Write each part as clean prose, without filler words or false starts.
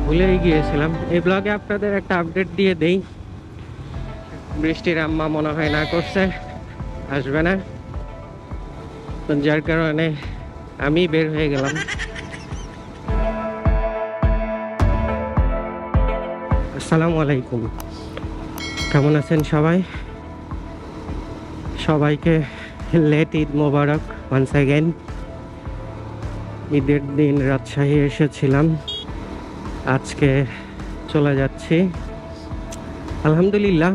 ভুলেই গিয়েছিলাম এই ব্লগে আপনাদের একটা আপডেট দিয়ে দেই। বৃষ্টির আম্মা মনে হয় না করছে, আসবে না, যার কারণে আমি বের হয়ে গেলাম। আসসালামু আলাইকুম, কেমন আছেন সবাই? সবাইকে লেট ঈদ মোবারক ওয়ান্স অ্যাগেন। ঈদের দিন রাজশাহী এসেছিলাম, আজকে চলে যাচ্ছি। আলহামদুলিল্লাহ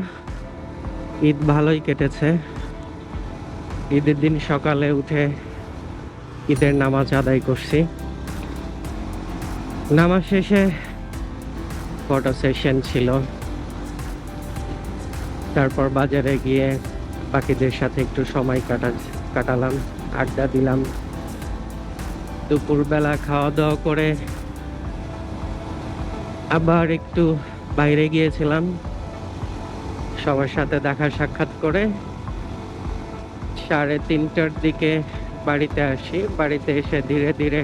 ঈদ ভালোই কেটেছে। ঈদের দিন সকালে উঠে ঈদের নামাজ আদায় করছি। নামাজ শেষে ফটো সেশন ছিল, তারপর বাজারে গিয়ে বাকিদের সাথে একটু সময় কাটালাম, আড্ডা দিলাম। দুপুরবেলা খাওয়া দাওয়া করে আবার একটু বাইরে গিয়েছিলাম, সবার সাথে দেখা সাক্ষাৎ করে 3:30টার দিকে বাড়িতে আসি। বাড়িতে এসে ধীরে ধীরে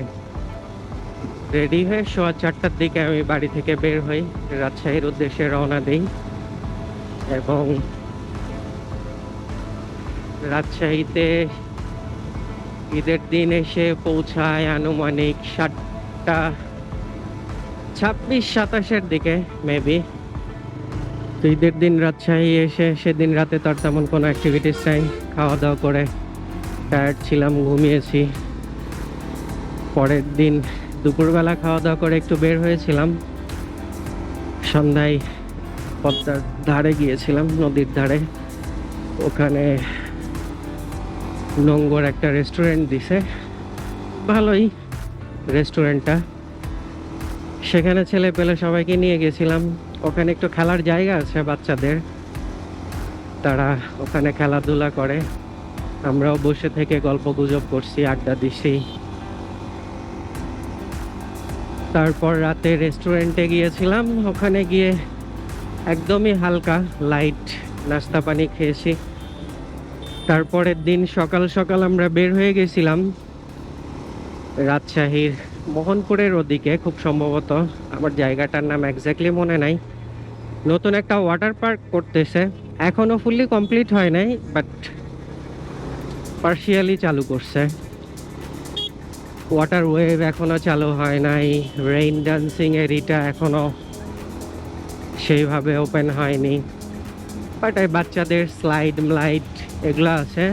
রেডি হয়ে 4:15টার দিকে আমি বাড়ি থেকে বের হই, রাজশাহীর উদ্দেশ্যে রওনা দিই এবং রাজশাহীতে ঈদের দিন এসে পৌঁছায় আনুমানিক 7:26-27 দিকে মেবি। তো ঈদের দিন রাজশাহী এসে সেদিন রাতে তো আর তেমন কোনো অ্যাক্টিভিটিস নাই, খাওয়া দাওয়া করে টায়ার্ড ছিলাম, ঘুমিয়েছি। পরের দিন দুপুরবেলা খাওয়া দাওয়া করে একটু বের হয়েছিলাম, সন্ধ্যায় পদ্মার ধারে গিয়েছিলাম, নদীর ধারে। ওখানে নোংর একটা রেস্টুরেন্ট দিছে, ভালোই রেস্টুরেন্টটা। সেখানে ছেলে পেলে সবাইকে নিয়ে গেছিলাম। ওখানে একটু খেলার জায়গা আছে বাচ্চাদের, তারা ওখানে খেলাধুলা করে, আমরাও বসে থেকে গল্প গুজব করছি, আড্ডা দিছি। তারপর রাতে রেস্টুরেন্টে গিয়েছিলাম, ওখানে গিয়ে একদমই হালকা লাইট নাস্তা পানি খেয়েছি। তারপরের দিন সকাল সকাল আমরা বের হয়ে গেছিলাম রাজশাহীর মোহনপুরের ওদিকে, খুব সম্ভবত, আমার জায়গাটার নাম এক্স্যাক্টলি মনে নাই। নতুন একটা ওয়াটার পার্ক করতেছে, এখনো ফুললি কমপ্লিট হয় নাই, বাট পার্শিয়ালি চালু করছে। ওয়াটার ওয়েভ এখনো চালু হয় নাই, রেইন ডান্সিং এরিটা এখনো সেইভাবে ওপেন হয়নি, বাট এই বাচ্চাদের স্লাইড মলাইড এগুলো আছে।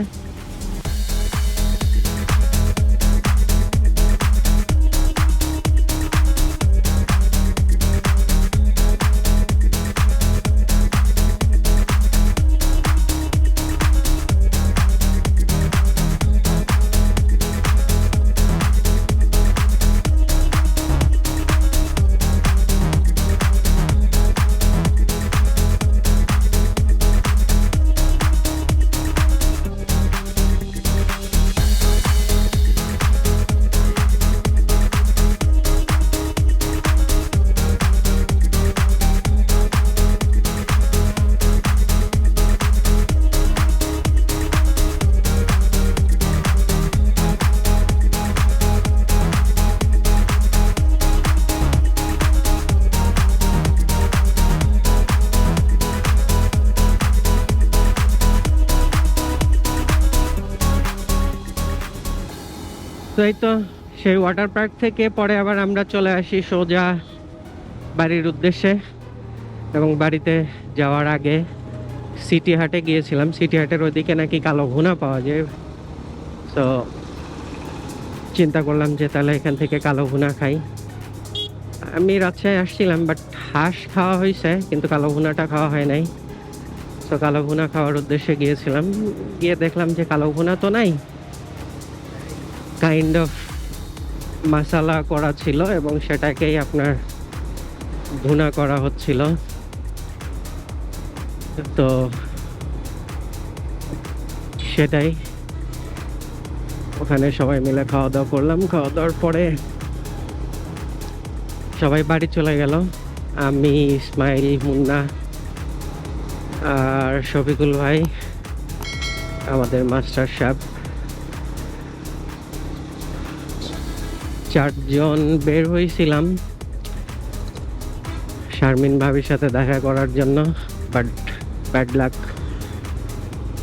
তো এই তো সেই ওয়াটার পার্ক থেকে পরে আবার আমরা চলে আসি সোজা বাড়ির উদ্দেশ্যে। এবং বাড়িতে যাওয়ার আগে সিটি হাটে গিয়েছিলাম, সিটি হাটের ওইদিকে নাকি কালো ভুনা পাওয়া যায়। তো চিন্তা করলাম যে তাহলে এখান থেকে কালো ভুনা খাই। আমি রাজশাহী আসছিলাম, বাট হাঁস খাওয়া হয়েছে কিন্তু কালো ভুনাটা খাওয়া হয় নাই। তো কালো ভুনা খাওয়ার উদ্দেশ্যে গিয়েছিলাম, গিয়ে দেখলাম যে কালো ভুনা তো নাই, কাইন্ড অফ মশলা করা ছিল এবং সেটাকেই আপনার ভুনা করা হচ্ছিল। তো সেটাই ওখানে সবাই মিলে খাওয়া দাওয়া করলাম। খাওয়া দাওয়ার পরে সবাই বাড়ি চলে গেল, আমি, ইসমাইল, মুন্না আর শফিকুল ভাই, আমাদের মাস্টার সাহেব, 4 জন বের হয়েছিলাম। শারমিন ভাবির সাথে দেখা করার জন্য, বাট ব্যাড লাক,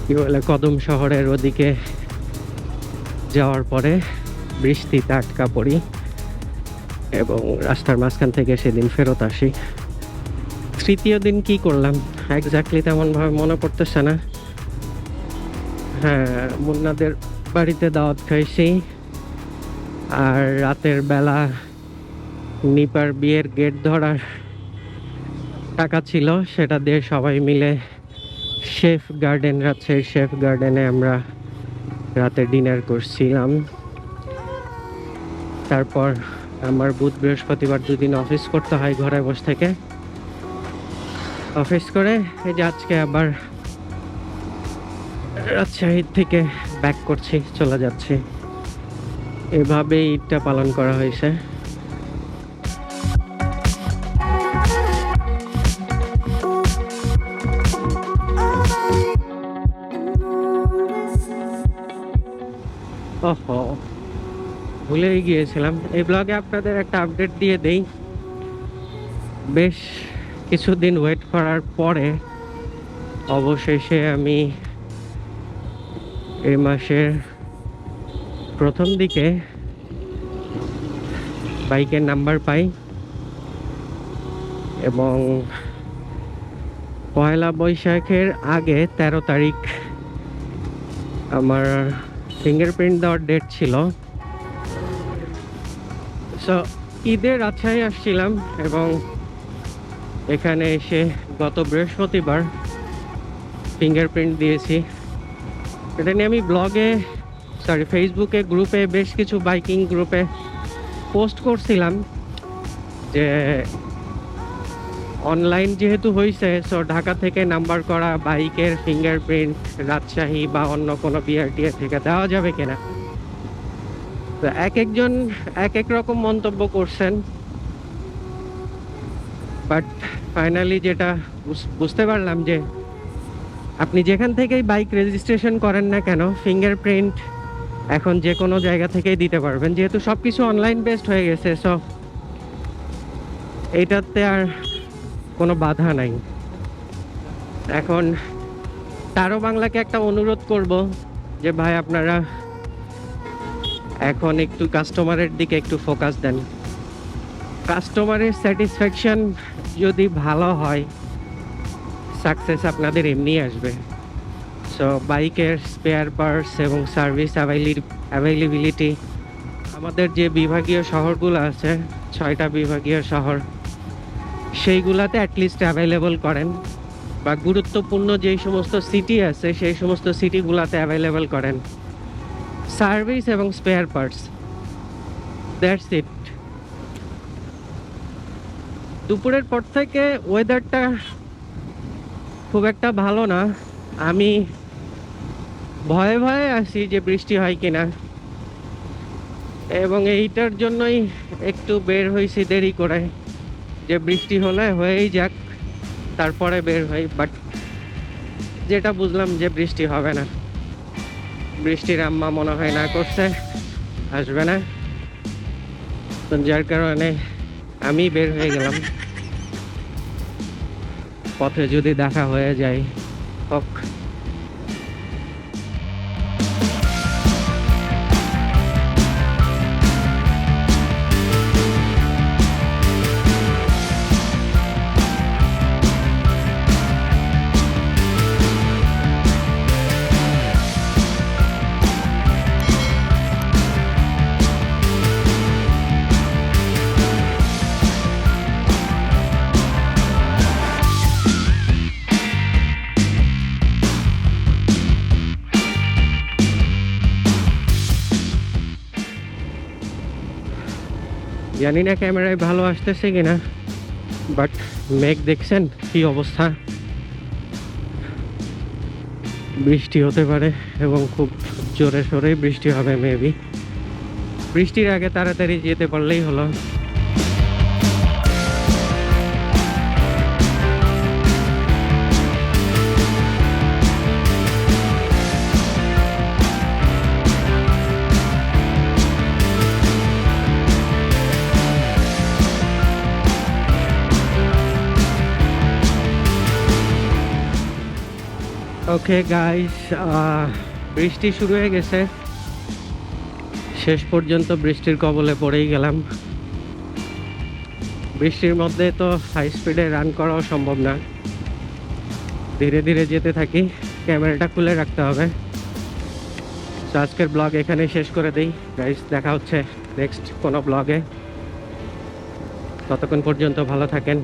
কি বলে, কদম শহরের ওদিকে যাওয়ার পরে বৃষ্টিতে আটকা পড়ি এবং রাস্তার মাঝখান থেকে সেদিন ফেরত আসি। তৃতীয় দিন কি করলাম এক্স্যাক্টলি তেমনভাবে মনে পড়তেছে না। হ্যাঁ, মুন্নাদের বাড়িতে দাওয়াত খাইছি, আর রাতের বেলা নিপার বিয়ের গেট ধরার টাকা ছিল, সেটা দিয়ে সবাই মিলে শেফ গার্ডেন, রাজশাহীর শেফ গার্ডেনে আমরা রাতে ডিনার করছিলাম। তারপর আমার বুধ বৃহস্পতিবার দুদিন অফিস করতে হয় ঘরে বসে থেকে। অফিস করে এই যে আজকে আবার রাজশাহী থেকে ব্যাক করছি, চলে যাচ্ছি। এভাবে ঈদটা পালন করা হয়েছে। ওহো, ভুলেই গিয়েছিলাম এই ব্লগে আপনাদের একটা আপডেট দিয়ে দেই। বেশ কিছুদিন ওয়েট করার পরে অবশেষে আমি এই মাসের প্রথম দিকে বাইকের নাম্বার পাই এবং পয়লা বৈশাখের আগে 13 তারিখ আমার ফিঙ্গারপ্রিন্ট দেওয়ার ডেট ছিল। সো ঈদের রাজশাহী আসছিলাম এবং এখানে এসে গত বৃহস্পতিবার ফিঙ্গারপ্রিন্ট দিয়েছি। এটা নিয়ে আমি ফেসবুকে গ্রুপে, বেশ কিছু বাইকিং গ্রুপে পোস্ট করছিলাম যে অনলাইন যেহেতু হয়েছে, সো ঢাকা থেকে নাম্বার করা বাইকের ফিঙ্গারপ্রিন্ট রাজশাহী বা অন্য কোনো বিআরটিএ থেকে দেওয়া যাবে কিনা। তো এক একজন এক এক রকম মন্তব্য করছেন, বাট ফাইনালি যেটা বুঝতে পারলাম যে আপনি যেখান থেকেই বাইক রেজিস্ট্রেশন করেন না কেন, ফিঙ্গারপ্রিন্ট এখন যে কোনো জায়গা থেকেই দিতে পারবেন, যেহেতু সব কিছু অনলাইন বেসড হয়ে গেছে। সো এইটাতে আর কোনো বাধা নাই। এখন তারো বাংলাকে একটা অনুরোধ করব যে ভাই, আপনারা এখন একটু কাস্টমারের দিকে একটু ফোকাস দেন। কাস্টমারের স্যাটিসফ্যাকশন যদি ভালো হয়, সাকসেস আপনাদের এমনি আসবে। সো বাইকের স্পেয়ার পার্টস এবং সার্ভিস অ্যাভেলেবিলিটি আমাদের যে বিভাগীয় শহরগুলো আছে, 6টা বিভাগীয় শহর, সেইগুলাতে অ্যাটলিস্ট অ্যাভেলেবল করেন, বা গুরুত্বপূর্ণ যেই সমস্ত সিটি আছে সেই সমস্ত সিটিগুলাতে অ্যাভেলেবল করেন সার্ভিস এবং স্পেয়ার পার্টস। That's it. দুপুরের পর থেকে ওয়েদারটা খুব একটা ভালো না। আমি ভয়ে ভয়ে আসি যে বৃষ্টি হয় কিনা, এবং এইটার জন্যই একটু বের হয়েছি দেরি করে, যে বৃষ্টি হলে হয়েই যাক, তারপরে বের হই। বাট যেটা বুঝলাম যে বৃষ্টি হবে না, বৃষ্টির আম্মা মনে হয় না করছে, আসবে না। তো যার কারণে আমি বের হয়ে গেলাম। পথে যদি দেখা হয়ে যায় হোক। জানি না ক্যামেরায় ভালো আসতেছে কিনা, বাট মেঘ দেখছেন কি অবস্থা। বৃষ্টি হতে পারে এবং খুব জোরে সোরেই বৃষ্টি হবে মেবি। বৃষ্টির আগে তাড়াতাড়ি যেতে পারলেই হলো। ওকে গাইস, বৃষ্টি শুরু হয়ে গেছে। শেষ পর্যন্ত বৃষ্টির কবলে পড়েই গেলাম। বৃষ্টির মধ্যে তো হাই স্পিডে রান করাও সম্ভব না, ধীরে ধীরে যেতে থাকি। ক্যামেরাটা খুলে রাখতে হবে। তো আজকের ব্লগ এখানে শেষ করে দিই গাইস, দেখা হচ্ছে নেক্সট কোনো ব্লগে। ততক্ষণ পর্যন্ত ভালো থাকেন।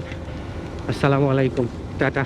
আসসালামু আলাইকুম, টাটা।